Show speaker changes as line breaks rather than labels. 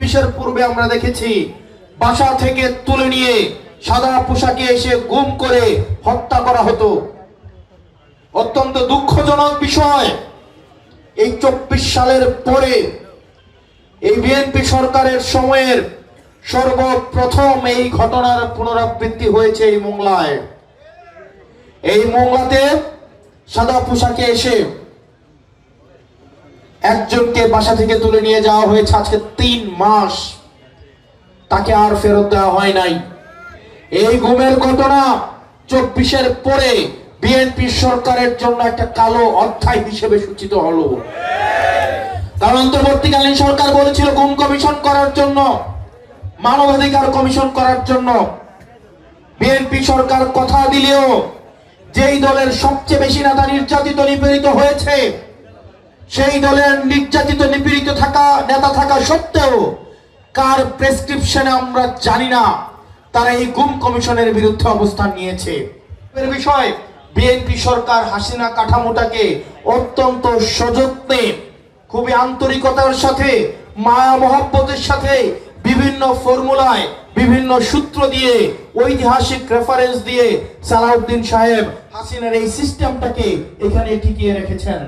২৪-এর পূর্বে আমরা দেখেছি বাসা থেকে তুলে নিয়ে সাদা পোশাকে এসে গুম করে হত্যা করা হতো। অত্যন্ত দুঃখজনক বিষয়, এই ২৪ সালের পরে এই বিএনপি সরকারের সময়ের সর্বপ্রথম এই ঘটনার পুনরাবৃত্তি হয়েছে এই মোংলায়। এই মোংলাতে সাদা পোশাকে এসে একজনকে বাসা থেকে তুলে নিয়ে যাওয়া হয়েছে আজকে ৩ মাস, তাকে আর ফেরত দেওয়া হয় নাই। এই গুমের ঘটনা ২৪-এর পরে বিএনপি সরকারের জন্য একটা কালো অধ্যায় হিসেবে সূচিত হলো। কারণ অন্তর্বর্তীকালীন সরকার বলেছিল গুম কমিশন করার জন্য, মানবাধিকার কমিশন করার জন্য। বিএনপি সরকার কথা দিলেও যেই দলের সবচেয়ে বেশি নেতা নির্যাতিত নিপীড়িত হয়েছে, সেই দলের নির্যাতিত নিপীড়িত নেতা থাকা সত্ত্বেও কার প্রেসক্রিপশনে আমরা জানি না, তারা এই গুম কমিশনের বিরুদ্ধে অবস্থান নিয়েছে। এর বিষয় বিএনপি সরকার হাসিনা কাঠামোটাকে অত্যন্ত সযত্নে, খুবই আন্তরিকতার সাথে, মায়া মহব্বতের সাথে বিভিন্ন ফর্মুলায়, বিভিন্ন সূত্র দিয়ে, ঐতিহাসিক রেফারেন্স দিয়ে সালাউদ্দিন সাহেব হাসিনার এই সিস্টেমটাকে এখানে টিকিয়ে রেখেছেন।